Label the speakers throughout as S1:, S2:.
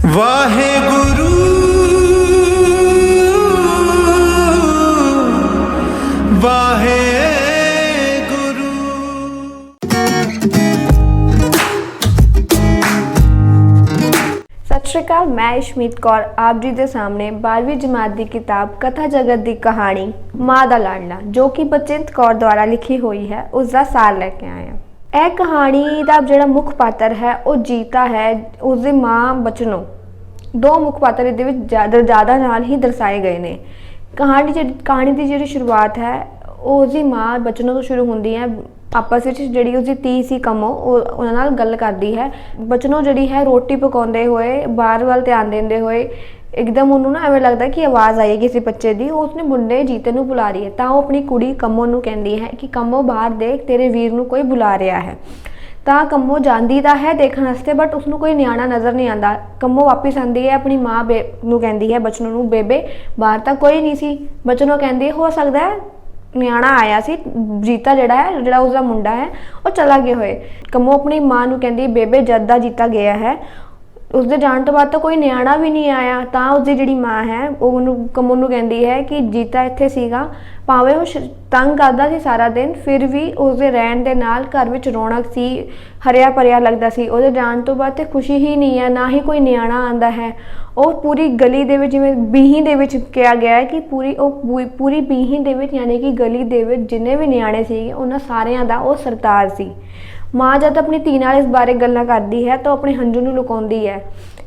S1: ਵਾਹਿਗੁਰੂ ਵਾਹਿਗੁਰੂ।
S2: सत श्री अकाल, मैं इशमीत कौर आप जी के सामने 12वीं जमात की किताब कथा जगत की कहानी माँ दा लाडला जो कि बलजिंद कौर द्वारा लिखी हुई है उसका सार लैके आए हैं। यह कहानी का जोड़ा मुख पात्र है वह जीता है, उसकी माँ बचनों। दो मुख पात्र ये ज़्यादा नाल ही दर्शाए गए ने। कहानी की जी शुरुआत है उसकी माँ बचनों तो शुरू होंदी है। आपस में जी उसकी धी सी कमो उन्होंने गल करती है। बचनों जी है रोटी पकाते हुए बाहर वाल ध्यान देंदे हुए एकदम उन्होंने ना एवं लगता कि आवाज़ आई है किसी बच्चे की, उसने मुंडे जीते नूं बुला रही है। तो वह अपनी कुड़ी कमो नूं कहती है कि कमो बाहर देख तेरे वीर नूं कोई बुला रहा है। तो कमो जाती तो है देखने वास्ते बट उसनों कोई न्याणा नज़र नहीं आता। कमो वापस आती है अपनी माँ नूं कहती है बचनों नूं बेबे बाहर तो कोई नहीं सी। बचनों कहती हो सकता है न्याणा आया सी, जीता जड़ा है जड़ा उसका मुंडा है वो चला गया होए। कमो अपनी माँ नूं कहती बेबे जद दा जीता गया है उसके जाने तो बाद तो कोई न्याणा भी नहीं आया। तो उसकी जी माँ है वो कमो नूं कहती है कि जीता इत्थे सीगा भावें वो तंग करता सी सारा दिन फिर भी उसके रहन दे नाल घर विच रौनक सी, हरिया भरिया लगता सी। उसके जाने तो बाद तो खुशी ही नहीं है, ना ही कोई न्याणा आंदा है। और पूरी गली दे विच जिवें बीही दे विच कहा गया है कि पूरी बीही दे विच यानी कि गली दे विच जिन्ने भी न्याणे सीगे उन्हां सारियां दा वो सरदार सी। माँ जब अपनी धी नाल इस बारे गल्लां करदी है तो अपने हंझू नूं लुकाउंदी है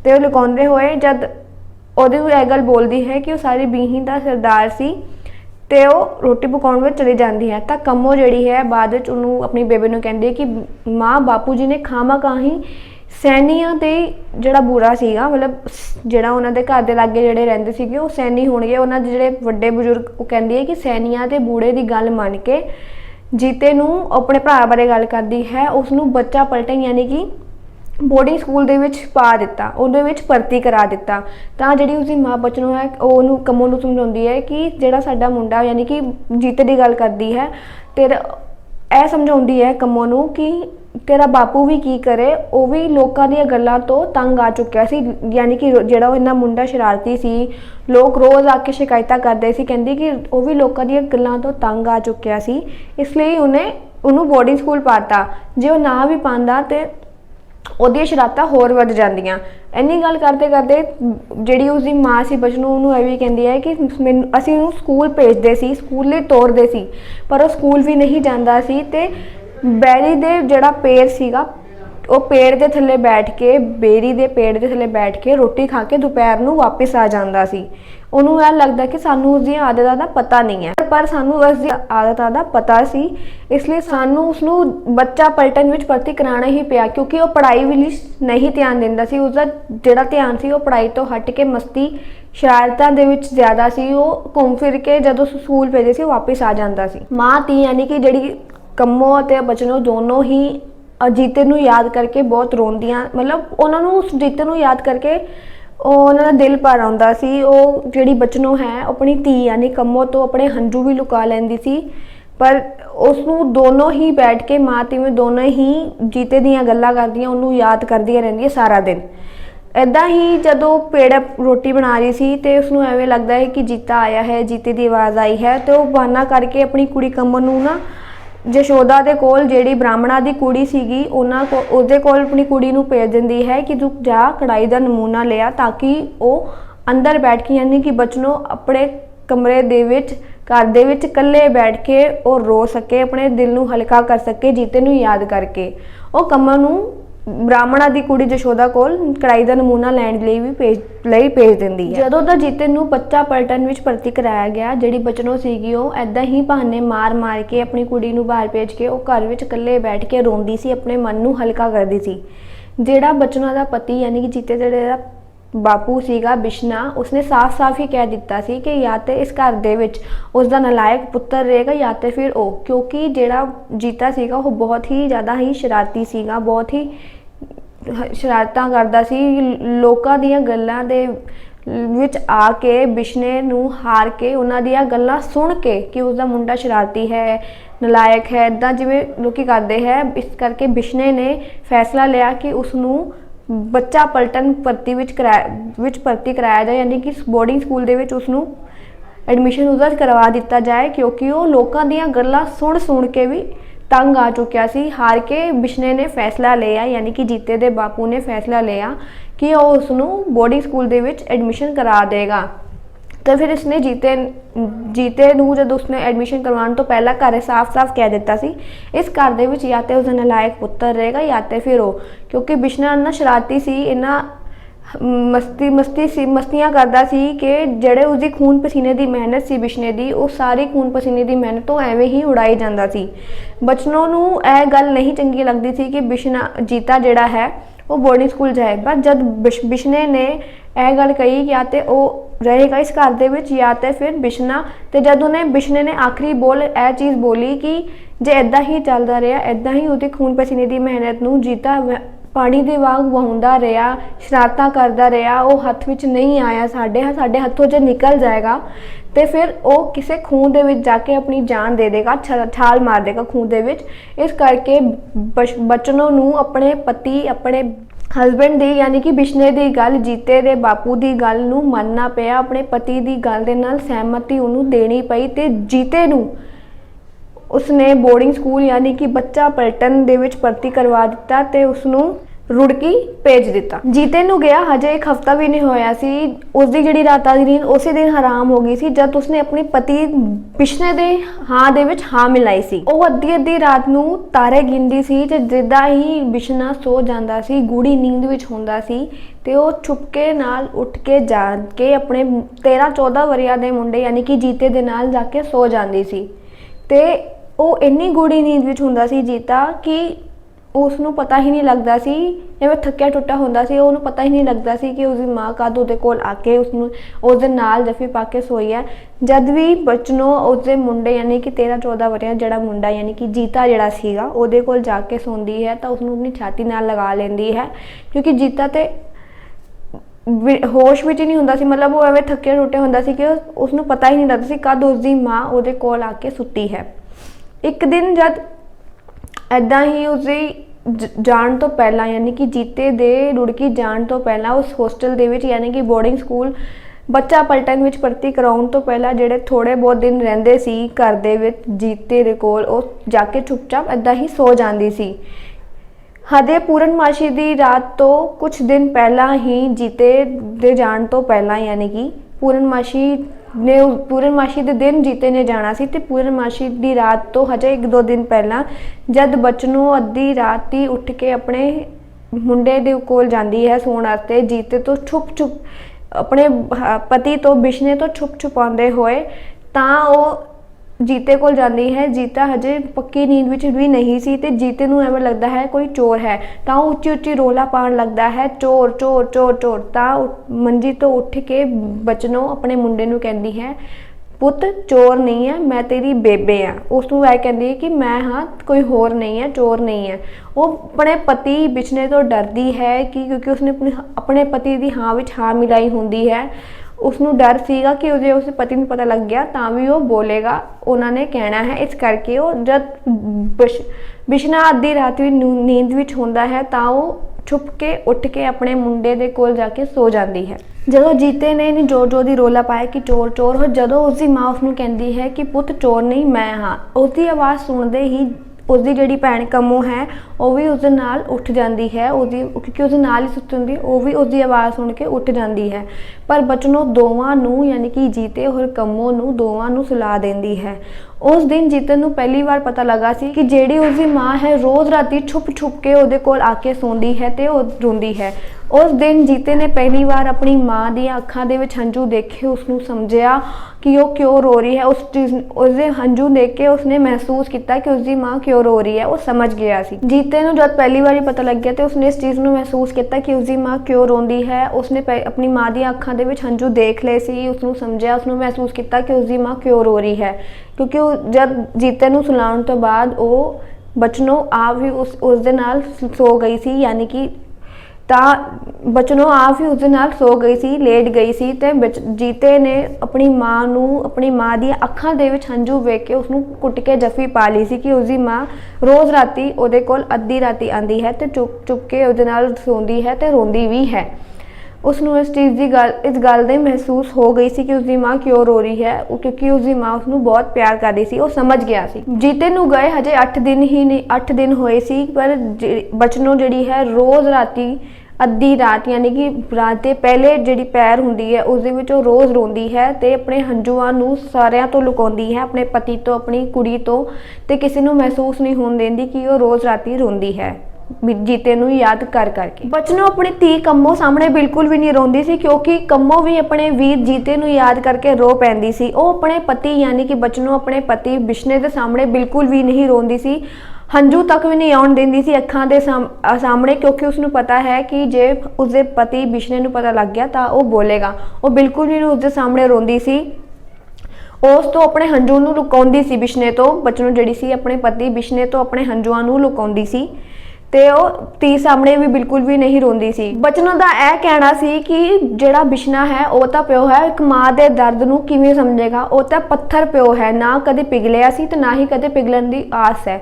S2: ते ओह लुकाउंदे होए जद ओहदी यह गल बोलदी है कि वह सारी बीही दा सरदार सी ते वो रोटी पकाउण विच चली जाती है। तो कमो जिहड़ी है बाद विच उहनूं अपनी बेबे नूं कहंदी है कि माँ बापू जी ने खाही सैनियां ते जिहड़ा बूढ़ा सीगा मतलब जिहड़ा उन्हां दे घर दे लागे जिहड़े रहिंदे सीगे वो सैनी होणगे। उन्हां दे जिहड़े वड्डे बजुर्ग वो कहंदी है कि सैनियां ते बूढ़े दी गल मन के जीते नूं अपने भरा बारे गल करदी है, उसनूं बच्चा पलटन यानी कि बोर्डिंग स्कूल दे विच पा दिता, उहदे विच भर्ती करा दिता। तो जिहड़ी उसकी माँ बचनों है उहनूं कमो नूं समझाउंदी है कि जिहड़ा साडा मुंडा यानी कि जीते दी गल करदी है तेरा यह समझाउंदी है कमो नूं कि तेरा बापू भी की करे, वो भी लोगों दी गल्लां तो तंग आ चुकिया सी। यानी कि जिहड़ा इन्ना मुंडा शरारती सी, लोग रोज़ आके शिकायतां करदे सी, कहंदी कि वो भी लोगों दी गल्लां तो तंग आ चुकिया सी, इसलिए उन्हें बोर्डिंग स्कूल पाता। जे वो ना भी पांदा ते ਉਹਦੀਆਂ ਸ਼ਰਾਰਤਾਂ ਹੋਰ ਵੱਧ ਜਾਂਦੀਆਂ। ਇੰਨੀ ਗੱਲ ਕਰਦੇ ਕਰਦੇ ਜਿਹੜੀ ਉਸਦੀ ਮਾਂ ਸੀ ਬਚਨੋਂ ਉਹਨੂੰ ਇਹ ਵੀ ਕਹਿੰਦੀ ਹੈ ਕਿ ਅਸੀਂ ਉਹਨੂੰ ਸਕੂਲ ਭੇਜਦੇ ਸੀ, ਸਕੂਲੇ ਤੋਰਦੇ ਸੀ ਪਰ ਉਹ ਸਕੂਲ ਵੀ ਨਹੀਂ ਜਾਂਦਾ ਸੀ ਤੇ ਬੈਰੀ ਦੇ ਜਿਹੜਾ ਪੇੜ ਸੀਗਾ ਉਹ ਪੇੜ ਦੇ ਥੱਲੇ ਬੈਠ ਕੇ ਬੇਰੀ ਦੇ ਪੇੜ ਦੇ ਥੱਲੇ ਬੈਠ ਕੇ ਰੋਟੀ ਖਾ ਕੇ ਦੁਪਹਿਰ ਨੂੰ ਵਾਪਸ ਆ ਜਾਂਦਾ ਸੀ। ਉਹਨੂੰ ਇਹ ਲੱਗਦਾ ਕਿ ਸਾਨੂੰ ਉਸਦੀਆਂ ਆਦਤਾਂ ਦਾ ਪਤਾ ਨਹੀਂ ਹੈ ਪਰ ਸਾਨੂੰ ਉਸਦੀ ਆਦਤਾਂ ਦਾ ਪਤਾ ਸੀ, ਇਸ ਲਈ ਸਾਨੂੰ ਉਸਨੂੰ ਬੱਚਾ ਪਲਟਨ ਵਿੱਚ ਭਰਤੀ ਕਰਾਉਣਾ ਹੀ ਪਿਆ ਕਿਉਂਕਿ ਉਹ ਪੜ੍ਹਾਈ ਵਿੱਚ ਨਹੀਂ ਧਿਆਨ ਦਿੰਦਾ ਸੀ। ਉਸਦਾ ਜਿਹੜਾ ਧਿਆਨ ਸੀ ਉਹ ਪੜ੍ਹਾਈ ਤੋਂ ਹਟ ਕੇ ਮਸਤੀ ਸ਼ਰਾਰਤਾਂ ਦੇ ਵਿੱਚ ਜ਼ਿਆਦਾ ਸੀ। ਉਹ ਘੁੰਮ ਫਿਰ ਕੇ ਜਦੋਂ ਸਕੂਲ ਭੇਜੇ ਸੀ ਵਾਪਸ ਆ ਜਾਂਦਾ ਸੀ। ਮਾਂ ਧੀ ਯਾਨੀ ਕਿ ਜਿਹੜੀ ਕੰਮੋ ਅਤੇ ਬਚਨੋਂ ਦੋਨੋਂ ਹੀ जीते नूं याद करके बहुत रोंदियां, मतलब उन्होंने उस जीते नूं याद करके उन्होंने दिल भर आउंदा सी। वो जिहड़ी बचनों है अपनी धी यानी कमो तो अपने हंझू भी लुका लैंदी सी पर उसनूं दोनों ही बैठ के माँ तिवें दोनों ही जीते दीयां गल्लां करदियां उन्होंने याद करदियां रहिंदियां सारा दिन। ਇੱਦਾਂ ही जदों पेड़ रोटी बना रही सी तो उसनूं एवें लगदा है कि जीता आया है, जीते की आवाज़ आई है तो बहाना करके अपनी कुड़ी कमो नूं ना जशोदा दे कोल जिहड़ी ब्राह्मणा दी कुड़ी सीगी उन्हां को उहदे कोल अपनी कुड़ी नूं भेज दिंदी है कि तू जा कढ़ाई दा नमूना लिया ताकि वो अंदर बैठ के यानी कि बचनों अपने कमरे दे विच घर दे विच कल्ले बैठ के और रो सके, अपने दिल नूं हल्का कर सके जीते नूं याद करके। वो कमो नूं ब्राह्मणा दी कुड़ी जशोदा कोल कढ़ाई का नमूना लैण लई भी भेज दिंदी है। जदों दा जीते नूं बच्चा पलटन विच भर्ती कराया गया जिहड़ी बचनों सीगी ओह ऐदां ही बहाने मार के अपनी कुड़ी नूं बाहर भेज के ओह घर विच इकल्ले बैठ के रोंदी सी, अपने मन नूं हल्का करदी सी। जिहड़ा बचनों दा पति यानी कि जीते जिहड़ा बापू सीगा बिशना उसने साफ साफ ही कह दिता सी कि या तो इस घर दे विच उसका नलायक पुत्र रहेगा या तो फिर वो, क्योंकि जिहड़ा जीता सीगा वो बहुत ही ज़्यादा ही शरारती सीगा, बहुत ही शरारतां करदा सी। लोकां दीयां गल्लां दे विच आके बिशने नूं हार के उन्हां दीयां गल्लां सुन के कि उसका मुंडा शरारती है, नलायक है, इदां जिवें लोकी करदे है। इस करके बिशने ने फैसला लिया कि उसनूं ਬੱਚਾ ਪਲਟਨ ਵਿੱਚ ਭਰਤੀ ਕਰਾਇਆ ਜਾਏ, ਯਾਨੀ ਕਿ ਬੋਰਡਿੰਗ ਸਕੂਲ ਦੇ ਵਿੱਚ ਉਸਨੂੰ ਐਡਮਿਸ਼ਨ ਉਹਦਾ ਕਰਵਾ ਦਿੱਤਾ ਜਾਏ, ਕਿਉਂਕਿ ਉਹ ਲੋਕਾਂ ਦੀਆਂ ਗੱਲਾਂ ਸੁਣ ਕੇ ਵੀ ਤੰਗ ਆ ਚੁੱਕਿਆ ਸੀ। ਹਾਰ ਕੇ ਬਿਸ਼ਨੇ ਨੇ ਫੈਸਲਾ ਲਿਆ, ਯਾਨੀ ਕਿ ਜੀਤੇ ਦੇ ਬਾਪੂ ਨੇ ਫੈਸਲਾ ਲਿਆ ਕਿ ਉਹ ਉਸਨੂੰ ਬੋਰਡਿੰਗ ਸਕੂਲ ਦੇ ਵਿੱਚ ਐਡਮਿਸ਼ਨ ਕਰਾ ਦੇਗਾ। तो फिर इसने जीते ਨੂੰ जब उसने एडमिशन करवाने तो पहला घर साफ कह दिता सी इस घर दे विच या तो उसका नलायक पुत्र रहेगा या तो फिर वो, क्योंकि बिशना इन्ना शरारती सी, इन्ना मस्तियां करता सी कि ਜਿਹੜੇ उसकी खून पसीने की मेहनत सी बिशने की, वो सारी खून पसीने की मेहनत तो एवें ही उड़ाई जाता सी। बचनों नूं यह गल नहीं चंगी लगती थी कि बिशना जीता जिहड़ा है वो बोर्डिंग स्कूल जाए, पर जब बिशने ने यह गल कही या तो वो रहेगा इस घर दे विच या तो फिर बिशना, तो जब उन्हें बिशने ने आखिरी बोल यह चीज़ बोली कि जे इदा ही चलता रहा, इदा ही उसकी खून पसीने की मेहनत नूं जीता पानी दे वांग वहाउंदा रहा, शरारतां करदा रहा, वो हथ विच नहीं आया, साडे हथों जो निकल जाएगा तो फिर वो किसी खूह दे विच जाके अपनी जान दे देगा, छाल मार देगा खूह दे विच। इस करके बचनों नूं अपने पति अपने हसबैंड दी यानी कि बिशने की गल जीते दे बापू की गल नूं मनना पिया, अपने पति की गल दे नाल सहमति उन्होंने देनी पई ते जीते नूं उसने बोर्डिंग स्कूल यानी कि बच्चा पलटन दे विच भर्ती करवा दिता ते उसनू रुड़की भेज दिता। जीते नू गया हजे एक हफ्ता भी नहीं होया सी, उसकी जिहड़ी रात दी नींद उसी दिन हराम हो गई सी जब उसने अपनी पति बिशने दे हाँ दे विच हाँ मिलाई सी। वो अद्धी रात नू तारे गिनदी सी ते जिद्दां ही बिशना सो जांदा सी, गूढ़ी नींद विच हुंदा सी ते वो छुपके नाल उठ के जान के अपने 13-14 वरियां दे मुंडे यानी कि जीते दे नाल जाके सो जांदी सी ते वो इन्नी गूढ़ी नींद विच हुंदा सी जीता कि उसनू पता ही नहीं लगता सी, जिवें थक्या टुट्टा हुंदा सी, उहनू पता ही नहीं लगता सी कि उसकी माँ कद उहदे कोल आके उसनू उसदे नाल जफी पा के सोई है। जद भी बचनों उसदे मुंडे यानी कि 13-14 वरियां जिहड़ा मुंडा यानी कि जीता जिहड़ा सीगा उहदे कोल जाके सोंदी है तो उसनू अपनी छाती नाल लगा लैंदी है, क्योंकि जीता ते होश विच नहीं हुंदा सी, मतलब वो एवें थक्या टुट्टिया हुंदा सी कि उसनू पता ही नहीं लगता सी कद उसकी माँ उहदे कोल आके सुती है। एक दिन जब ऐदा ही उसकी जान तो पहला यानी कि जीते दे रुड़की जान तो पहला उस होस्टल दे विच यानी कि बोर्डिंग स्कूल बच्चा पलटन विच भर्ती कराउण तो पहला जिहड़े थोड़े बहुत दिन रहिंदे सी घर दे विच जीते दे कोल ਉਹ जाके चुपचाप ऐदा ही सो जांदी सी। हदे पूर्णमाशी दी रात तो कुछ दिन पहला ही जीते दे जान तो पहला यानी कि पूर्णमाशी दे दिन जीते ने जाना सी ते पूर्णमाशी दी रात तो हजे 1-2 दिन पहला जद बचनों अद्धी रात ही उठ के अपने मुंडे दे कोल जांदी है सोण वास्ते, जीते तो छुप अपने पति तो बिशने तो छुपांदे होए तां वो जीते कोल जाती है। जीता हजे पक्की नींद विच भी नहीं सी ते जीते नूं एवें लगता है कोई चोर है तां उच्ची रोला पाउण लगता है चोर चोर चोर चोर। तां मंजी तो उठ के बचनों अपने मुंडे नूं कहंदी है पुत चोर नहीं है मैं तेरी बेबे हाँ। उसनूं यह कहंदी है कि मैं हाँ कोई होर नहीं है चोर नहीं है। वो अपने पति बिशने तो डरदी है कि क्योंकि उसने अपने पति की हाँ विच हाँ मिलाई हुंदी है, उसनू डर सीगा कि उसे उस पति को पता लग गया तां भी वो बोलेगा उन्होंने कहना है। इस करके वो जब बिशना अद्धी रात भी नींद विच हुंदा है तां वो छुप के उठ के अपने मुंडे दे कोल जाके सो जाती है। जदों जीते ने इन्नी जोर दी रोला पाया कि चोर चोर हो, जदों उसकी माँ उसनू कहती है कि पुत चोर नहीं मैं हाँ, उसकी आवाज़ सुनते ही उसकी जिहड़ी भैन कमो है वो भी उसदे नाल उठ जाती है, क्योंकि उसदे नाल ही सुत्ती हुंदी वो भी उसकी आवाज़ सुन के उठ जाती है। पर बचनों दोवां नूं यानी कि जीते और कमो नूं दोवां नूं सुला देंदी है। उस दिन जीते नूं पहली बार पता लगा सी कि जिहड़ी उसकी माँ है रोज़ राती छुप के उहदे कोल आके सोंदी है ते वो रोंदी है। उस दिन जीते ने पहली बार अपनी माँ दी अखां दे विच हंझू देखे, उसनू समझिया कि वो क्यों रो रही है। उस चीज़ उसके हंझू देख के उसने महसूस किया कि उसकी माँ क्यों रो रही है, वो समझ गया सी। जीते नूं जब पहली बार पता लग गया तो उसने इस चीज़ को महसूस किया कि उसकी माँ क्यों रोंदी है। उसने अपनी माँ दी अखां दे विच हंझू देख ले सी, उसनू समझिया, उसनू महसूस किया कि उसकी माँ क्यों रो रही है, क्योंकि जब जीते नूं सुलाउण तो बाद वो बचनों आप भी उस दे नाल सो गई सी, यानी कि ਤਾਂ ਬਚਨੋਂ ਆਪ ਹੀ ਉਸਦੇ ਨਾਲ ਸੋ ਗਈ ਸੀ, ਲੇਟ ਗਈ ਸੀ ਤੇ ਜੀਤੇ ਨੇ ਆਪਣੀ ਮਾਂ ਦੀਆਂ ਅੱਖਾਂ ਦੇ ਵਿੱਚ ਹੰਝੂ ਵੇਖ ਕੇ ਉਸਨੂੰ ਕੁੱਟ ਕੇ ਜੱਫੀ ਪਾ ਲਈ ਸੀ ਕਿ ਉਸਦੀ ਮਾਂ ਰੋਜ਼ ਰਾਤੀ ਉਹਦੇ ਕੋਲ ਅੱਧੀ ਰਾਤੀ ਆਂਦੀ ਹੈ ਤੇ ਚੁੱਪ ਕੇ ਉਹਦੇ ਨਾਲ ਸੌਂਦੀ ਹੈ ਤੇ ਰੋਂਦੀ ਵੀ ਹੈ। ਉਸਨੂੰ ਇਸ ਗੱਲ ਦੇ ਮਹਿਸੂਸ ਹੋ ਗਈ ਸੀ ਕਿ ਉਸਦੀ ਮਾਂ ਕਿਉਂ ਰੋ ਰਹੀ ਹੈ, ਕਿਉਂਕਿ ਉਸਦੀ ਮਾਂ ਉਸਨੂੰ ਬਹੁਤ ਪਿਆਰ ਕਰਦੀ ਸੀ। ਉਹ ਸਮਝ ਗਿਆ ਸੀ। ਜੀਤੇ ਨੂੰ ਗਏ ਹਜੇ 8 ਦਿਨ ਹੋਏ ਸੀ, ਪਰ ਬਚਨੋਂ ਜਿਹੜੀ ਹੈ ਰੋਜ਼ ਰਾਤੀ ਅੱਧੀ ਰਾਤ ਯਾਨੀ ਕਿ ਰਾਤ ਦੇ ਪਹਿਲੇ ਜਿਹੜੀ ਪੈਰ ਹੁੰਦੀ ਹੈ ਉਸ ਦੇ ਵਿੱਚ ਉਹ ਰੋਜ਼ ਰੋਂਦੀ ਹੈ ਤੇ ਆਪਣੇ ਹੰਝੂਆਂ ਨੂੰ ਸਾਰਿਆਂ ਤੋਂ ਲੁਕਾਉਂਦੀ ਹੈ, ਆਪਣੇ ਪਤੀ ਤੋਂ, ਆਪਣੀ ਕੁੜੀ ਤੋਂ, ਤੇ ਕਿਸੇ ਨੂੰ ਮਹਿਸੂਸ ਨਹੀਂ ਹੋਣ ਦਿੰਦੀ ਕਿ ਉਹ ਰੋਜ਼ ਰਾਤੀ ਰੋਂਦੀ ਹੈ ਜੀਤੇ ਨੂੰ ਯਾਦ ਕਰ ਕਰਕੇ। ਬਚਨੋਂ ਆਪਣੀ ਧੀ ਕੰਮੋ ਸਾਹਮਣੇ ਬਿਲਕੁਲ ਵੀ ਨਹੀਂ ਰੋਂਦੀ ਸੀ, ਕਿਉਂਕਿ ਕੰਮੋ ਵੀ ਆਪਣੇ ਵੀਰ ਜੀਤੇ ਨੂੰ ਯਾਦ ਕਰਕੇ ਰੋ ਪੈਂਦੀ ਸੀ। ਉਹ ਆਪਣੇ ਪਤੀ ਯਾਨੀ ਕਿ ਬਚਨੋਂ ਆਪਣੇ ਪਤੀ ਬਿਸ਼ਨੇ ਦੇ ਸਾਹਮਣੇ ਬਿਲਕੁਲ ਵੀ ਨਹੀਂ ਰੋਂਦੀ ਸੀ, ਹੰਝੂ ਤੱਕ ਵੀ ਨਹੀਂ ਆਉਣ ਦਿੰਦੀ ਸੀ ਅੱਖਾਂ ਦੇ ਸਾਹਮਣੇ, ਕਿਉਂਕਿ ਉਸਨੂੰ ਪਤਾ ਹੈ ਕਿ ਜੇ ਉਸਦੇ ਪਤੀ ਬਿਸ਼ਨੇ ਨੂੰ ਪਤਾ ਲੱਗ ਗਿਆ ਤਾਂ ਉਹ ਬੋਲੇਗਾ। ਉਹ ਬਿਲਕੁਲ ਵੀ ਉਸਦੇ ਸਾਹਮਣੇ ਰੋਂਦੀ ਸੀ, ਉਸ ਤੋਂ ਆਪਣੇ ਹੰਝੂ ਨੂੰ ਲੁਕਾਉਂਦੀ ਸੀ ਬਿਸ਼ਨੇ ਤੋਂ। ਬਚਨੋਂ ਜਿਹੜੀ ਸੀ ਆਪਣੇ ਪਤੀ ਬਿਸ਼ਨੇ ਤੋਂ ਆਪਣੇ ਹੰਝੂਆਂ ਨੂੰ ਲੁਕਾਉਂਦੀ ਸੀ ਤੇ ਉਹ ਧੀ ਸਾਹਮਣੇ ਵੀ ਬਿਲਕੁਲ ਵੀ ਨਹੀਂ ਰੋਂਦੀ ਸੀ। ਬਚਨੋਂ ਦਾ ਇਹ ਕਹਿਣਾ ਸੀ ਕਿ ਜਿਹੜਾ ਬਿਸ਼ਨਾ ਹੈ ਉਹ ਤਾਂ ਪਿਓ ਹੈ, ਇੱਕ ਮਾਂ ਦੇ ਦਰਦ ਨੂੰ ਕਿਵੇਂ ਸਮਝੇਗਾ, ਉਹ ਤਾਂ ਪੱਥਰ ਪਿਓ ਹੈ, ਨਾ ਕਦੇ ਪਿਘਲਿਆ ਸੀ ਤੇ ਨਾ ਹੀ ਕਦੇ ਪਿਘਲਣ ਦੀ ਆਸ ਹੈ।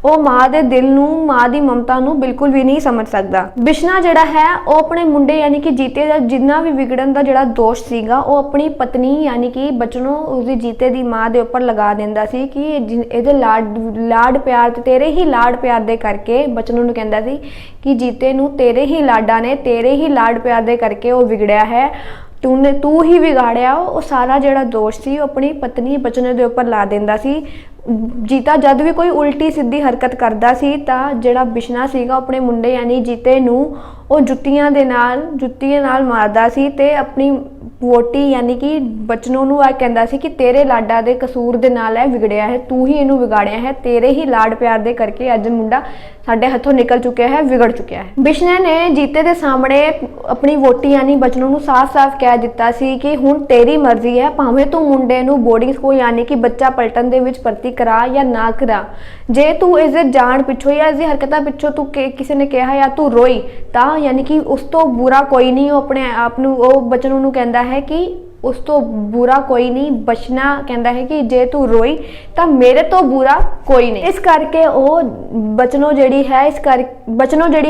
S2: ਉਹ ਮਾਂ ਦੇ ਦਿਲ ਨੂੰ, ਮਾਂ ਦੀ ਮਮਤਾ ਨੂੰ ਬਿਲਕੁਲ ਵੀ ਨਹੀਂ ਸਮਝ ਸਕਦਾ। ਬਿਸ਼ਨਾ ਜਿਹੜਾ ਹੈ ਉਹ ਆਪਣੇ ਮੁੰਡੇ ਯਾਨੀ ਕਿ ਜੀਤੇ ਦਾ ਜਿੰਨਾ ਵੀ ਵਿਗੜਨ ਦਾ ਜਿਹੜਾ ਦੋਸ਼ ਸੀਗਾ ਉਹ ਆਪਣੀ ਪਤਨੀ ਯਾਨੀ ਕਿ ਬਚਨੋਂ ਉਸਦੀ ਜੀਤੇ ਦੀ ਮਾਂ ਦੇ ਉੱਪਰ ਲਗਾ ਦਿੰਦਾ ਸੀ ਕਿ ਇਹਦੇ ਲਾਡ ਪਿਆਰ ਤੇ ਤੇਰੇ ਹੀ ਲਾਡ ਪਿਆਰ ਦੇ ਕਰਕੇ, ਬਚਨੋਂ ਨੂੰ ਕਹਿੰਦਾ ਸੀ ਕਿ ਜੀਤੇ ਨੂੰ ਤੇਰੇ ਹੀ ਲਾਡਾਂ ਨੇ, ਤੇਰੇ ਹੀ ਲਾਡ ਪਿਆਰ ਦੇ ਕਰਕੇ ਉਹ ਵਿਗੜਿਆ ਹੈ, ਤੂੰ ਹੀ ਵਿਗਾੜਿਆ। ਉਹ ਸਾਰਾ ਜਿਹੜਾ ਦੋਸ਼ ਸੀ ਉਹ ਆਪਣੀ ਪਤਨੀ ਬਚਨੋਂ ਦੇ ਉੱਪਰ ਲਾ ਦਿੰਦਾ ਸੀ। ਜੀਤਾ ਜਦ ਵੀ ਕੋਈ ਉਲਟੀ ਸਿੱਧੀ ਹਰਕਤ ਕਰਦਾ ਸੀ ਤਾਂ ਜਿਹੜਾ ਬਿਸ਼ਨਾ ਸੀਗਾ ਆਪਣੇ ਮੁੰਡੇ ਯਾਨੀ ਜੀਤੇ ਨੂੰ ਉਹ ਜੁੱਤੀਆਂ ਨਾਲ ਮਾਰਦਾ ਸੀ ਤੇ ਆਪਣੀ ਵੋਟੀ ਯਾਨੀ ਕਿ ਬਚਨੋਂ ਨੂੰ ਇਹ ਕਹਿੰਦਾ ਸੀ ਕਿ ਤੇਰੇ ਲਾਡਾਂ ਦੇ ਕਸੂਰ ਦੇ ਨਾਲ ਇਹ ਵਿਗੜਿਆ ਹੈ, ਤੂੰ ਹੀ ਇਹਨੂੰ ਵਿਗਾੜਿਆ ਹੈ, ਤੇਰੇ ਹੀ ਲਾਡ ਪਿਆਰ ਦੇ ਕਰਕੇ ਅੱਜ ਮੁੰਡਾ ਸਾਡੇ ਹੱਥੋਂ ਨਿਕਲ ਚੁੱਕਿਆ ਹੈ, ਵਿਗੜ ਚੁੱਕਿਆ ਹੈ। ਬਿਸ਼ਨੇ ਨੇ ਜੀਤੇ ਦੇ ਸਾਹਮਣੇ ਆਪਣੀ ਵੋਟੀ ਯਾਨੀ ਬਚਨੋਂ ਨੂੰ ਸਾਫ਼-ਸਾਫ਼ ਕਹਿ ਦਿੱਤਾ ਸੀ ਕਿ ਹੁਣ ਤੇਰੀ ਮਰਜ਼ੀ ਹੈ, ਭਾਵੇਂ ਤੂੰ ਮੁੰਡੇ ਨੂੰ ਬੋਰਡਿੰਗ ਸਕੂਲ ਯਾਨੀ ਕਿ ਬੱਚਾ ਪਲਟਨ ਦੇ ਵਿੱਚ ਭਰਤੀ ਕਰਾ ਜਾਂ ਨਾ ਕਰਾ, ਜੇ ਤੂੰ ਇਸ ਦੇ ਜਾਣ ਪਿੱਛੋਂ ਜਾਂ ਇਸ ਦੀ ਹਰਕਤਾਂ ਪਿੱਛੋਂ ਤੂੰ ਕਿਸੇ ਨੇ ਕਿਹਾ ਜਾਂ ਤੂੰ ਰੋਈ ਤਾਂ ਯਾਨੀ ਕਿ ਉਸ ਤੋਂ ਬੁਰਾ ਕੋਈ ਨਹੀਂ। ਉਹ ਆਪਣੇ ਆਪ ਨੂੰ, ਉਹ ਬਚਨੋਂ ਨੂੰ ਕਹਿੰਦਾ ਹੈ ਕਿ ਉਸ ਤੋਂ ਬੁਰਾ ਕੋਈ ਨਹੀਂ। ਬਚਨਾ ਕਹਿੰਦਾ ਹੈ ਕਿ ਜੇ ਤੂੰ ਰੋਈ ਤਾਂ ਮੇਰੇ ਤੋਂ ਬੁਰਾ ਕੋਈ ਨਹੀਂ। ਇਸ ਕਰਕੇ ਉਹ ਬਚਨੋਂ ਜਿਹੜੀ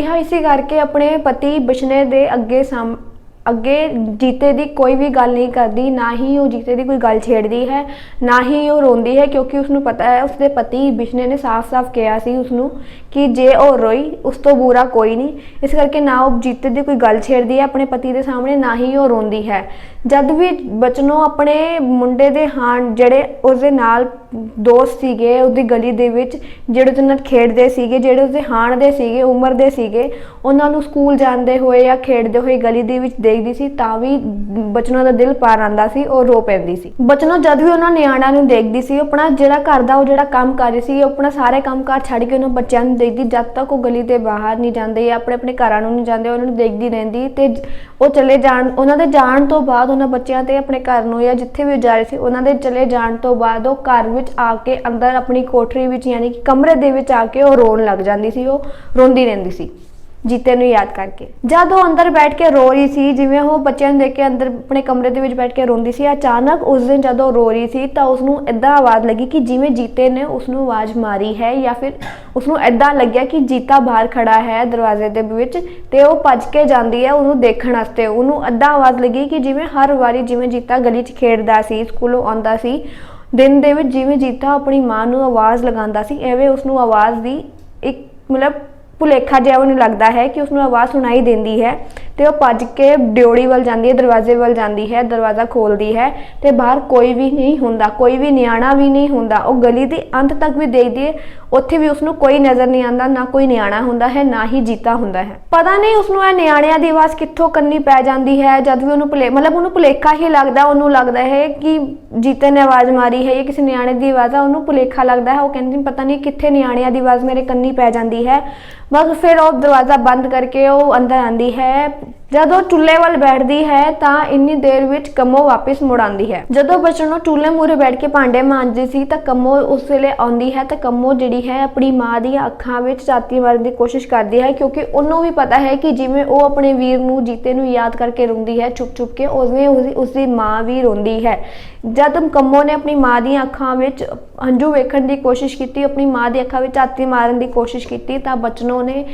S2: ਹੈ ਇਸੇ ਕਰਕੇ ਆਪਣੇ ਪਤੀ ਬਿਸ਼ਨੇ ਦੇ ਅੱਗੇ ਜੀਤੇ ਦੀ ਕੋਈ ਵੀ ਗੱਲ ਨਹੀਂ ਕਰਦੀ, ਨਾ ਹੀ ਉਹ ਜੀਤੇ ਦੀ ਕੋਈ ਗੱਲ ਛੇੜਦੀ ਹੈ, ਨਾ ਹੀ ਉਹ ਰੋਂਦੀ ਹੈ, ਕਿਉਂਕਿ ਉਸਨੂੰ ਪਤਾ ਹੈ ਉਸਦੇ ਪਤੀ ਬਿਸ਼ਨੇ ਨੇ ਸਾਫ਼-ਸਾਫ਼ ਕਿਹਾ ਸੀ ਉਸਨੂੰ ਕਿ ਜੇ ਉਹ ਰੋਈ ਉਸ ਤੋਂ ਬੁਰਾ ਕੋਈ ਨਹੀਂ। ਇਸ ਕਰਕੇ ਨਾ ਉਹ ਜੀਤੇ ਦੀ ਕੋਈ ਗੱਲ ਛੇੜਦੀ ਹੈ ਆਪਣੇ ਪਤੀ ਦੇ ਸਾਹਮਣੇ, ਨਾ ਹੀ ਉਹ ਰੋਂਦੀ ਹੈ। ਜਦ ਵੀ ਬਚਨੋਂ ਆਪਣੇ ਮੁੰਡੇ ਦੇ ਜਿਹੜੇ ਉਸਦੇ ਨਾਲ ਦੋਸਤ ਸੀਗੇ ਉਹਦੀ ਗਲੀ ਦੇ ਵਿੱਚ, ਜਿਹੜੇ ਉਹਦੇ ਨਾਲ ਖੇਡਦੇ ਸੀਗੇ, ਜਿਹੜੇ ਉਸਦੇ ਹਾਣ ਦੇ ਸੀਗੇ, ਉਮਰ ਦੇ ਸੀਗੇ, ਉਹਨਾਂ ਨੂੰ ਸਕੂਲ ਜਾਂਦੇ ਹੋਏ ਜਾਂ ਖੇਡਦੇ ਹੋਏ ਗਲੀ ਦੇ ਵਿੱਚ ਦੇਖਦੀ ਸੀ ਤਾਂ ਵੀ ਬਚਨੋਂ ਦਾ ਦਿਲ ਪਾਰ ਆਉਂਦਾ ਸੀ, ਉਹ ਰੋ ਪੈਂਦੀ ਸੀ। ਬਚਨੋਂ ਜਦ ਵੀ ਉਹਨਾਂ ਨਿਆਣਿਆਂ ਨੂੰ ਦੇਖਦੀ ਸੀ, ਆਪਣਾ ਜਿਹੜਾ ਘਰ ਦਾ ਉਹ ਜਿਹੜਾ ਕੰਮ ਕਰ ਰਹੀ ਸੀ, ਆਪਣਾ ਸਾਰੇ ਕੰਮਕਾਰ ਛੱਡ ਕੇ ਉਹਨਾਂ ਬੱਚਿਆਂ ਨੂੰ ਦੇਖਦੀ, ਜਦ ਤੱਕ ਉਹ ਗਲੀ ਦੇ ਬਾਹਰ ਨਹੀਂ ਜਾਂਦੇ ਜਾਂ ਆਪਣੇ ਘਰਾਂ ਨੂੰ ਨਹੀਂ ਜਾਂਦੇ, ਉਹਨਾਂ ਨੂੰ ਦੇਖਦੀ ਰਹਿੰਦੀ। ਤੇ ਉਹ ਚਲੇ ਜਾਣ, ਉਹਨਾਂ ਦੇ ਜਾਣ ਤੋਂ ਬਾਅਦ ਉਹਨਾਂ ਬੱਚਿਆਂ ਤੇ ਆਪਣੇ ਘਰ ਨੂੰ ਜਾਂ ਜਿੱਥੇ ਵੀ ਜਾ ਰਹੇ ਸੀ ਉਹਨਾਂ ਦੇ ਚਲੇ ਜਾਣ ਤੋਂ ਬਾਅਦ ਉਹ ਘਰ ਵਿੱਚ ਆ ਕੇ ਅੰਦਰ ਆਪਣੀ ਕੋਠਰੀ ਵਿੱਚ ਯਾਨੀ ਕਿ ਕਮਰੇ ਦੇ ਵਿੱਚ ਆ ਕੇ ਉਹ ਰੋਣ ਲੱਗ ਜਾਂਦੀ ਸੀ, ਉਹ ਰੋਂਦੀ ਰਹਿੰਦੀ ਸੀ ਜੀਤੇ ਨੂੰ ਯਾਦ ਕਰਕੇ। ਜਦ ਉਹ ਅੰਦਰ ਬੈਠ ਕੇ ਰੋ ਰਹੀ ਸੀ, ਜਿਵੇਂ ਉਹ ਬੱਚਿਆਂ ਨੂੰ ਦੇਖ ਕੇ ਅੰਦਰ ਆਪਣੇ ਕਮਰੇ ਦੇ ਵਿੱਚ ਬੈਠ ਕੇ ਰੋਂਦੀ ਸੀ, ਅਚਾਨਕ ਉਸ ਦਿਨ ਜਦੋਂ ਰੋ ਰਹੀ ਸੀ ਤਾਂ ਉਸਨੂੰ ਏਦਾਂ ਆਵਾਜ਼ ਲੱਗੀ ਕਿ ਜਿਵੇਂ ਜੀਤੇ ਨੇ ਉਸਨੂੰ ਆਵਾਜ਼ ਮਾਰੀ ਹੈ, ਜਾਂ ਫਿਰ ਉਸਨੂੰ ਏਦਾਂ ਲੱਗਿਆ ਕਿ ਜੀਤਾ ਬਾਹਰ ਖੜਾ ਹੈ ਦਰਵਾਜ਼ੇ ਦੇ ਵਿੱਚ ਤੇ ਉਹ ਭੱਜ ਕੇ ਜਾਂਦੀ ਹੈ ਉਹਨੂੰ ਦੇਖਣ ਵਾਸਤੇ। ਉਹਨੂੰ ਏਦਾਂ ਆਵਾਜ਼ ਲੱਗੀ ਕਿ ਜਿਵੇਂ ਹਰ ਵਾਰੀ ਜਿਵੇਂ ਜੀਤਾ ਗਲੀ 'ਚ ਖੇਡਦਾ ਸੀ, ਸਕੂਲੋਂ ਆਉਂਦਾ ਸੀ ਦਿਨ ਦੇ ਵਿੱਚ, ਜਿਵੇਂ ਜੀਤਾ ਆਪਣੀ ਮਾਂ ਨੂੰ ਆਵਾਜ਼ ਲਗਾਉਂਦਾ ਸੀ, ਐਵੇਂ ਉਸਨੂੰ ਆਵਾਜ਼ ਦੀ ਇੱਕ ਮਤਲਬ ਭੁਲੇਖਾ ਜਿਹਾ ਉਹਨੂੰ ਲੱਗਦਾ ਹੈ ਕਿ ਉਸਨੂੰ ਆਵਾਜ਼ ਸੁਣਾਈ ਦਿੰਦੀ ਹੈ ਤੇ ਉਹ ਭੱਜ ਕੇ ਡਿਓੜੀ ਵੱਲ ਜਾਂਦੀ ਹੈ, ਦਰਵਾਜ਼ੇ ਵੱਲ ਜਾਂਦੀ ਹੈ, ਦਰਵਾਜ਼ਾ ਖੋਲਦੀ ਹੈ ਤੇ ਬਾਹਰ ਕੋਈ ਵੀ ਨਹੀਂ ਹੁੰਦਾ, ਕੋਈ ਵੀ ਨਿਆਣਾ ਵੀ ਨਹੀਂ ਹੁੰਦਾ। ਉਹ ਗਲੀ ਦੇ ਅੰਤ ਤੱਕ ਵੀ ਦੇਖਦੀ ਹੈ, ਉੱਥੇ ਵੀ ਉਸਨੂੰ ਕੋਈ ਨਜ਼ਰ ਨਹੀਂ ਆਉਂਦਾ, ਨਾ ਕੋਈ ਨਿਆਣਾ ਹੁੰਦਾ ਹੈ, ਨਾ ਹੀ ਜੀਤਾ ਹੁੰਦਾ ਹੈ। ਪਤਾ ਨਹੀਂ ਉਸਨੂੰ ਇਹ ਨਿਆਣਿਆਂ ਦੀ ਆਵਾਜ਼ ਕਿੱਥੋਂ ਕੰਨੀ ਪੈ ਜਾਂਦੀ ਹੈ। ਜਦ ਵੀ ਉਹਨੂੰ ਉਹਨੂੰ ਭੁਲੇਖਾ ਹੀ ਲੱਗਦਾ, ਉਹਨੂੰ ਲੱਗਦਾ ਹੈ ਕਿ ਜੀਤੇ ਨੇ ਆਵਾਜ਼ ਮਾਰੀ ਹੈ ਜਾਂ ਕਿਸੇ ਨਿਆਣੇ ਦੀ ਆਵਾਜ਼ ਆ, ਉਹਨੂੰ ਭੁਲੇਖਾ ਲੱਗਦਾ ਹੈ। ਉਹ ਕਹਿੰਦੀ ਪਤਾ ਨਹੀਂ ਕਿੱਥੇ ਨਿਆਣਿਆਂ ਦੀ ਆਵਾਜ਼ ਮੇਰੇ ਕੰਨੀ ਪੈ ਜਾਂਦੀ ਹੈ। ਬਸ ਫਿਰ ਉਹ ਦਰਵਾਜ਼ਾ ਬੰਦ ਕਰਕੇ ਉਹ ਅੰਦਰ ਆਉਂਦੀ ਹੈ, ਜਦੋਂ ਚੁੱਲ੍ਹੇ ਵੱਲ ਬੈਠਦੀ ਹੈ ਤਾਂ ਇੰਨੀ ਦੇਰ ਵਿੱਚ ਕੰਮੋ ਵਾਪਸ ਮੁੜ ਆਉਂਦੀ ਹੈ। ਜਦੋਂ ਬਚਨੋ ਚੁੱਲ੍ਹੇ ਮੂਹਰੇ ਬੈਠ ਕੇ ਭਾਂਡੇ ਮਾਂਜਦੀ ਸੀ ਤਾਂ ਕੰਮੋ ਉਸ ਵੇਲੇ ਆਉਂਦੀ ਹੈ ਤਾਂ ਕੰਮੋ ਜਿਹੜੀ ਹੈ ਆਪਣੀ ਮਾਂ ਦੀਆਂ ਅੱਖਾਂ ਵਿੱਚ ਝਾਤੀ ਮਾਰਨ ਦੀ ਕੋਸ਼ਿਸ਼ ਕਰਦੀ ਹੈ, ਕਿਉਂਕਿ ਉਹਨੂੰ ਵੀ ਪਤਾ ਹੈ ਕਿ ਜਿਵੇਂ ਉਹ ਆਪਣੇ ਵੀਰ ਨੂੰ, ਜੀਤੇ ਨੂੰ ਯਾਦ ਕਰਕੇ ਰੋਂਦੀ ਹੈ ਚੁੱਪ ਚੁੱਪ ਕੇ, ਉਵੇਂ ਉਸਦੀ ਮਾਂ ਵੀ ਰੋਂਦੀ ਹੈ। ਜਦ ਕੰਮੋ ਨੇ ਆਪਣੀ ਮਾਂ ਦੀਆਂ ਅੱਖਾਂ ਵਿੱਚ ਹੰਝੂ ਵੇਖਣ ਦੀ ਕੋਸ਼ਿਸ਼ ਕੀਤੀ, ਆਪਣੀ ਮਾਂ ਦੀ ਅੱਖਾਂ ਵਿੱਚ ਝਾਤੀ ਮਾਰਨ ਦੀ ਕੋਸ਼ਿਸ਼ ਕੀਤੀ ਤਾਂ ਬਚਨੋ ਨੇ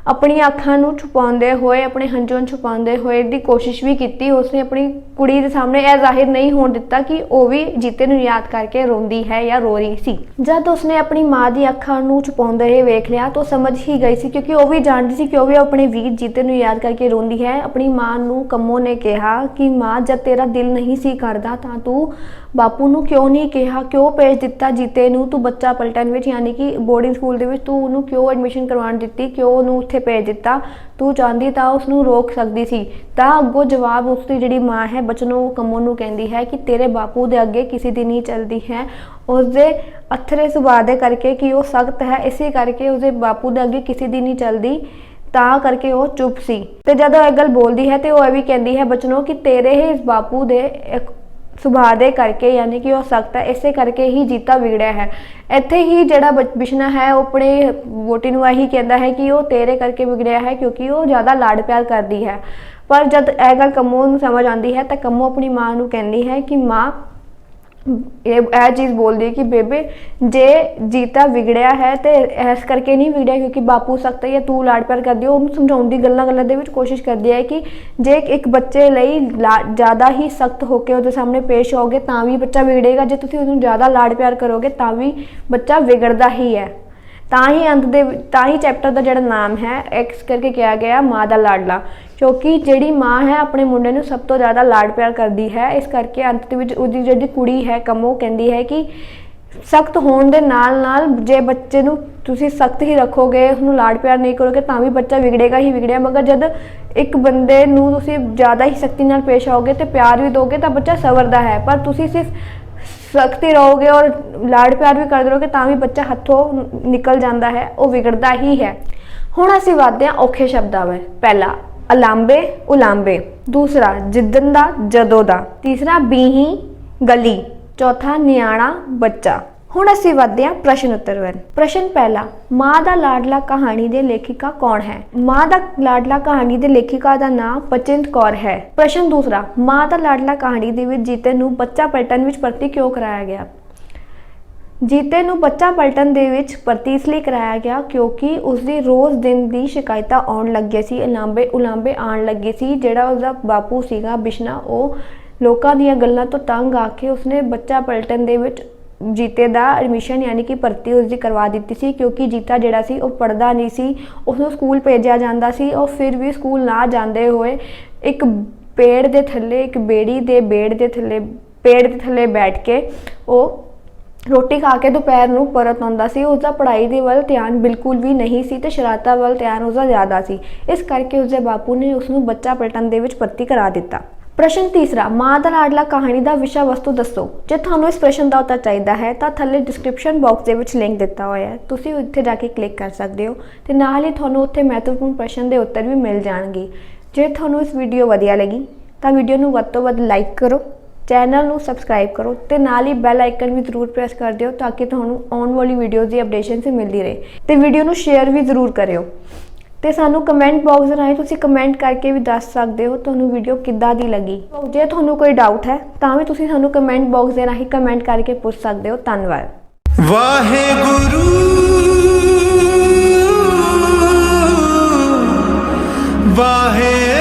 S2: ਆਪਣੀਆਂ ਅੱਖਾਂ ਨੂੰ ਛੁਪਾਉਂਦੇ ਹੋਏ, ਆਪਣੇ ਹੰਝੂਆਂ ਨੂੰ ਛੁਪਾਉਂਦੇ ਹੋਏ ਦੀ ਕੋਸ਼ਿਸ਼ ਵੀ ਕੀਤੀ। ਉਸਨੇ ਆਪਣੀ ਕੁੜੀ ਦੇ ਸਾਹਮਣੇ ਇਹ ਜ਼ਾਹਿਰ ਨਹੀਂ ਹੋਣ ਦਿੱਤਾ ਕਿ ਉਹ ਵੀ ਜੀਤੇ ਨੂੰ ਯਾਦ ਕਰਕੇ ਰੋਂਦੀ ਹੈ ਜਾਂ ਰੋ ਰਹੀ ਸੀ। ਜਦ ਉਸਨੇ ਆਪਣੀ ਮਾਂ ਦੀ ਅੱਖਾਂ ਨੂੰ ਛੁਪਾਉਂਦੇ ਹੋਏ ਵੇਖ ਲਿਆ ਤਾਂ ਸਮਝ ਹੀ ਗਈ ਸੀ, ਕਿਉਂਕਿ ਉਹ ਵੀ ਜਾਣਦੀ ਸੀ ਕਿ ਉਹ ਵੀ ਆਪਣੇ ਵੀਰ ਜੀਤੇ ਨੂੰ ਯਾਦ ਕਰਕੇ ਰੋਂਦੀ ਹੈ। ਆਪਣੀ ਮਾਂ ਨੂੰ ਕੰਮੋ ਨੇ ਕਿਹਾ ਕਿ ਮਾਂ, ਜਦ ਤੇਰਾ ਦਿਲ ਨਹੀਂ ਸੀ ਕਰਦਾ ਤਾਂ ਤੂੰ ਬਾਪੂ ਨੂੰ ਕਿਉਂ ਨਹੀਂ ਕਿਹਾ, ਕਿਉਂ ਭੇਜ ਦਿੱਤਾ ਜੀਤੇ ਨੂੰ ਤੂੰ ਬੱਚਾ ਪਲਟਨ ਵਿੱਚ, ਯਾਨੀ ਕਿ ਬੋਰਡਿੰਗ ਸਕੂਲ ਦੇ ਵਿੱਚ ਤੂੰ ਉਹਨੂੰ ਕਿਉਂ ਐਡਮਿਸ਼ਨ ਕਰਵਾਉਣ ਦਿੱਤੀ, ਕਿਉਂ ਉਹਨੂੰ ਉੱਥੇ ਭੇਜ ਦਿੱਤਾ, ਤੂੰ ਚਾਹੁੰਦੀ ਤਾਂ ਉਸਨੂੰ ਰੋਕ ਸਕਦੀ ਸੀ। ਤਾਂ ਅੱਗੋਂ ਜਵਾਬ ਉਸਦੀ ਜਿਹੜੀ ਮਾਂ ਹੈ ਬਚਨੋ ਕੰਮੋ ਨੂੰ ਕਹਿੰਦੀ ਹੈ ਕਿ ਤੇਰੇ ਬਾਪੂ ਦੇ ਅੱਗੇ ਕਿਸੇ ਦੀ ਨਹੀਂ ਚੱਲਦੀ ਹੈ, ਉਸਦੇ ਅਥਰੇ ਸੁਭਾਅ ਦੇ ਕਰਕੇ ਕਿ ਉਹ ਸਖਤ ਹੈ, ਇਸੇ ਕਰਕੇ ਉਸਦੇ ਬਾਪੂ ਦੇ ਅੱਗੇ ਕਿਸੇ ਦੀ ਨਹੀਂ ਚੱਲਦੀ, ਤਾਂ ਕਰਕੇ ਉਹ ਚੁੱਪ ਸੀ। ਤੇ ਜਦੋਂ ਇਹ ਗੱਲ ਬੋਲਦੀ ਹੈ ਤੇ ਉਹ ਇਹ ਵੀ ਕਹਿੰਦੀ ਹੈ ਬਚਨੋ ਕਿ ਤੇਰੇ ਹੀ ਇਸ ਬਾਪੂ ਦੇ ਸੁਭਾਅ ਦੇ ਕਰਕੇ, ਯਾਨੀ ਕਿ ਉਹ ਸਖਤ ਹੈ, ਇਸੇ ਕਰਕੇ ਹੀ ਜੀਤਾ ਵਿਗੜਿਆ ਹੈ। ਇੱਥੇ ਹੀ ਜਿਹੜਾ ਬਿਸ਼ਨਾ ਹੈ ਉਹ ਆਪਣੇ ਵੋਟੀ ਨੂੰ ਇਹੀ ਕਹਿੰਦਾ ਹੈ ਕਿ ਉਹ ਤੇਰੇ ਕਰਕੇ ਵਿਗੜਿਆ ਹੈ, ਕਿਉਂਕਿ ਉਹ ਜ਼ਿਆਦਾ ਲਾਡ ਪਿਆਰ ਕਰਦੀ ਹੈ। ਪਰ ਜਦ ਇਹ ਗੱਲ ਕੰਮੋ ਨੂੰ ਸਮਝ ਆਉਂਦੀ ਹੈ ਤਾਂ ਕੰਮੋ ਆਪਣੀ ਮਾਂ ਨੂੰ ਕਹਿੰਦੀ ਹੈ ਕਿ ਮਾਂ, ਇਹ ਚੀਜ਼ ਬੋਲਦੀ ਹੈ ਕਿ ਬੇਬੇ, ਜੇ ਜੀਤਾ ਵਿਗੜਿਆ ਹੈ ਤੇ ਇਸ ਕਰਕੇ ਨਹੀਂ ਵਿਗੜਿਆ ਕਿਉਂਕਿ ਬਾਪੂ ਸਖਤ ਹੈ ਜਾਂ ਤੂੰ ਲਾਡ ਪਿਆਰ ਕਰਦੀ ਹੋ। ਉਹਨੂੰ ਸਮਝਾਉਣ ਦੀ ਗੱਲਾਂ ਦੇ ਵਿੱਚ ਕੋਸ਼ਿਸ਼ ਕਰਦੀ ਹੈ ਕਿ ਜੇ ਇੱਕ ਬੱਚੇ ਲਈ ਜ਼ਿਆਦਾ ਹੀ ਸਖਤ ਹੋ ਕੇ ਉਹਦੇ ਸਾਹਮਣੇ ਪੇਸ਼ ਹੋਗੇ ਤਾਂ ਵੀ ਬੱਚਾ ਵਿਗੜੇਗਾ, ਜੇ ਤੁਸੀਂ ਉਹਨੂੰ ਜ਼ਿਆਦਾ ਲਾਡ ਪਿਆਰ ਕਰੋਗੇ ਤਾਂ ਵੀ ਬੱਚਾ ਵਿਗੜਦਾ ਹੀ ਹੈ। ਤਾਂ ਹੀ ਚੈਪਟਰ ਦਾ ਜਿਹੜਾ ਨਾਮ ਹੈ ਐਕਸ ਕਰਕੇ ਕਿਹਾ ਗਿਆ ਮਾਂ ਦਾ ਲਾਡਲਾ, ਕਿਉਂਕਿ ਜਿਹੜੀ ਮਾਂ ਹੈ ਆਪਣੇ ਮੁੰਡੇ ਨੂੰ ਸਭ ਤੋਂ ਜ਼ਿਆਦਾ ਲਾਡ ਪਿਆਰ ਕਰਦੀ ਹੈ। ਇਸ ਕਰਕੇ ਅੰਤ ਦੇ ਵਿੱਚ ਉਹਦੀ ਜਿਹੜੀ ਕੁੜੀ ਹੈ ਕੰਮੋ ਕਹਿੰਦੀ ਹੈ ਕਿ ਸਖਤ ਹੋਣ ਦੇ ਨਾਲ ਨਾਲ ਜੇ ਬੱਚੇ ਨੂੰ ਤੁਸੀਂ ਸਖਤ ਹੀ ਰੱਖੋਗੇ, ਉਸਨੂੰ ਲਾਡ ਪਿਆਰ ਨਹੀਂ ਕਰੋਗੇ ਤਾਂ ਵੀ ਬੱਚਾ ਵਿਗੜੇਗਾ ਹੀ ਵਿਗੜਿਆ। ਮਗਰ ਜਦ ਇੱਕ ਬੰਦੇ ਨੂੰ ਤੁਸੀਂ ਜ਼ਿਆਦਾ ਹੀ ਸਖਤੀ ਨਾਲ ਪੇਸ਼ ਆਓਗੇ ਤੇ ਪਿਆਰ ਵੀ ਦੋਗੇ ਤਾਂ ਬੱਚਾ ਸਵਰਦਾ ਹੈ, ਪਰ ਤੁਸੀਂ ਸਿਰਫ ਸਖਤੀ ਰਹੋਗੇ ਔਰ ਲਾਡ ਪਿਆਰ ਵੀ ਕਰਦੇ ਰਹੋਗੇ ਤਾਂ ਵੀ ਬੱਚਾ ਹੱਥੋਂ ਨਿਕਲ ਜਾਂਦਾ ਹੈ, ਉਹ ਵਿਗੜਦਾ ਹੀ ਹੈ। ਹੁਣ ਅਸੀਂ ਵਧਦੇ ਹਾਂ ਔਖੇ ਸ਼ਬਦਾਂ ਵੱਲ। ਪਹਿਲਾ ਅਲਾਂਬੇ ਉਲਾਂਬੇ, ਦੂਸਰਾ ਜਿੱਦਣ ਦਾ ਜਦੋਂ ਦਾ, ਤੀਸਰਾ ਬੀਹੀ ਗਲੀ, ਚੌਥਾ ਨਿਆਣਾ ਬੱਚਾ। ਹੁਣ ਅਸੀਂ ਵਧਦੇ ਹਾਂ ਪ੍ਰਸ਼ਨ ਉੱਤਰ ਵੱਲ। ਪ੍ਰਸ਼ਨ ਪਹਿਲਾ, ਮਾਂ ਦਾ ਲਾਡਲਾ ਕਹਾਣੀ ਦੇ ਲੇਖਿਕਾ ਕੌਣ ਹੈ? ਮਾਂ ਦਾ ਲਾਡਲਾ ਕਹਾਣੀ ਦੇ ਲੇਖਿਕਾ ਦਾ ਨਾਮ ਬਚਿੰਤ ਕੌਰ ਹੈ। ਪ੍ਰਸ਼ਨ ਦੂਸਰਾ, ਮਾਂ ਦਾ ਲਾਡਲਾ ਕਹਾਣੀ ਦੇ ਵਿੱਚ ਜੀਤੇ ਨੂੰ ਬੱਚਾ ਪਲਟਨ ਵਿੱਚ ਭਰਤੀ ਕਿਉਂ ਕਰਾਇਆ ਗਿਆ? ਜੀਤੇ ਨੂੰ ਬੱਚਾ ਪਲਟਨ ਦੇ ਵਿੱਚ ਭਰਤੀ ਇਸ ਲਈ ਕਰਾਇਆ ਗਿਆ ਕਿਉਂਕਿ ਉਸਦੀ ਰੋਜ਼ ਦਿਨ ਦੀ ਸ਼ਿਕਾਇਤਾਂ ਆਉਣ ਲੱਗੇ ਸੀ, ਉਲਾਂਬੇ ਆਉਣ ਲੱਗੇ ਸੀ। ਜਿਹੜਾ ਉਸਦਾ ਬਾਪੂ ਸੀਗਾ ਬਿਸ਼ਨਾ, ਉਹ ਲੋਕਾਂ ਦੀਆਂ ਗੱਲਾਂ ਤੋਂ ਤੰਗ ਆ ਕੇ ਉਸਨੇ ਬੱਚਾ ਪਲਟਨ ਦੇ ਵਿੱਚ ਜੀਤੇ ਦਾ ਐਡਮਿਸ਼ਨ ਯਾਨੀ ਕਿ ਭਰਤੀ ਉਸਦੀ ਕਰਵਾ ਦਿੱਤੀ ਸੀ, ਕਿਉਂਕਿ ਜੀਤਾ ਜਿਹੜਾ ਸੀ ਉਹ ਪੜ੍ਹਦਾ ਨਹੀਂ ਸੀ, ਉਸਨੂੰ ਸਕੂਲ ਭੇਜਿਆ ਜਾਂਦਾ ਸੀ। ਉਹ ਫਿਰ ਵੀ ਸਕੂਲ ਨਾ ਜਾਂਦੇ ਹੋਏ ਇੱਕ ਪੇੜ ਦੇ ਥੱਲੇ, ਇੱਕ ਬੇੜੀ ਦੇ ਪੇੜ ਦੇ ਥੱਲੇ ਬੈਠ ਕੇ ਉਹ ਰੋਟੀ ਖਾ ਕੇ ਦੁਪਹਿਰ ਨੂੰ ਪਰਤ ਆਉਂਦਾ ਸੀ। ਉਸਦਾ ਪੜ੍ਹਾਈ ਦੇ ਵੱਲ ਧਿਆਨ ਬਿਲਕੁਲ ਵੀ ਨਹੀਂ ਸੀ ਤੇ ਸ਼ਰਾਰਤਾਂ ਵੱਲ ਧਿਆਨ ਉਸਦਾ ਜ਼ਿਆਦਾ ਸੀ। ਇਸ ਕਰਕੇ ਉਸਦੇ ਬਾਪੂ ਨੇ ਉਸਨੂੰ ਬੱਚਾ ਪਲਟਨ ਦੇ ਵਿੱਚ ਭਰਤੀ ਕਰਾ ਦਿੱਤਾ। ਪ੍ਰਸ਼ਨ ਤੀਸਰਾ, ਮਾਂ ਦਾ ਲਾਡਲਾ ਕਹਾਣੀ ਦਾ ਵਿਸ਼ਾ ਵਸਤੂ ਦੱਸੋ। ਜੇ ਤੁਹਾਨੂੰ ਇਸ ਪ੍ਰਸ਼ਨ ਦਾ ਉੱਤਰ ਚਾਹੀਦਾ ਹੈ ਤਾਂ ਥੱਲੇ ਡਿਸਕ੍ਰਿਪਸ਼ਨ ਬਾਕਸ ਦੇ ਵਿੱਚ ਲਿੰਕ ਦਿੱਤਾ ਹੋਇਆ ਹੈ, ਤੁਸੀਂ ਉੱਥੇ ਜਾ ਕੇ ਕਲਿੱਕ ਕਰ ਸਕਦੇ ਹੋ ਤੇ ਨਾਲ ਹੀ ਤੁਹਾਨੂੰ ਉੱਥੇ ਮਹੱਤਵਪੂਰਨ ਪ੍ਰਸ਼ਨ ਦੇ ਉੱਤਰ ਵੀ ਮਿਲ ਜਾਣਗੇ। ਜੇ ਤੁਹਾਨੂੰ ਇਸ ਵੀਡੀਓ ਵਧੀਆ ਲੱਗੀ ਤਾਂ ਵੀਡੀਓ ਨੂੰ ਵੱਧ ਤੋਂ ਵੱਧ ਲਾਈਕ ਕਰੋ, ਚੈਨਲ ਨੂੰ ਸਬਸਕ੍ਰਾਈਬ ਕਰੋ ਤੇ ਨਾਲ ਹੀ ਬੈਲ ਆਈਕਨ ਵੀ ਜ਼ਰੂਰ ਪ੍ਰੈਸ ਕਰ ਦਿਓ ਤਾਂ ਕਿ ਤੁਹਾਨੂੰ ਆਉਣ ਵਾਲੀ ਵੀਡੀਓਜ਼ ਦੀ ਅਪਡੇਸ਼ਨ ਵੀ ਮਿਲਦੀ ਰਹੇ। ਤੇ ਵੀਡੀਓ ਨੂੰ ਸ਼ੇਅਰ ਵੀ ਜ਼ਰੂਰ ਕਰਿਓ ਤੇ ਸਾਨੂੰ ਕਮੈਂਟ ਬਾਕਸ ਰਾਹੀਂ ਤੁਸੀਂ ਕਮੈਂਟ ਕਰਕੇ ਵੀ ਦੱਸ ਸਕਦੇ ਹੋ ਤੁਹਾਨੂੰ ਵੀਡੀਓ ਕਿੱਦਾਂ ਦੀ ਲੱਗੀ। ਜੇ ਤੁਹਾਨੂੰ ਕੋਈ ਡਾਊਟ ਹੈ ਤਾਂ ਵੀ ਤੁਸੀਂ ਸਾਨੂੰ ਕਮੈਂਟ ਬਾਕਸ ਦੇ ਰਾਹੀਂ ਕਮੈਂਟ ਕਰਕੇ ਪੁੱਛ ਸਕਦੇ ਹੋ। ਧੰਨਵਾਦ।
S1: ਵਾਹਿਗੁਰੂ ਵਾਹਿਗੁਰੂ।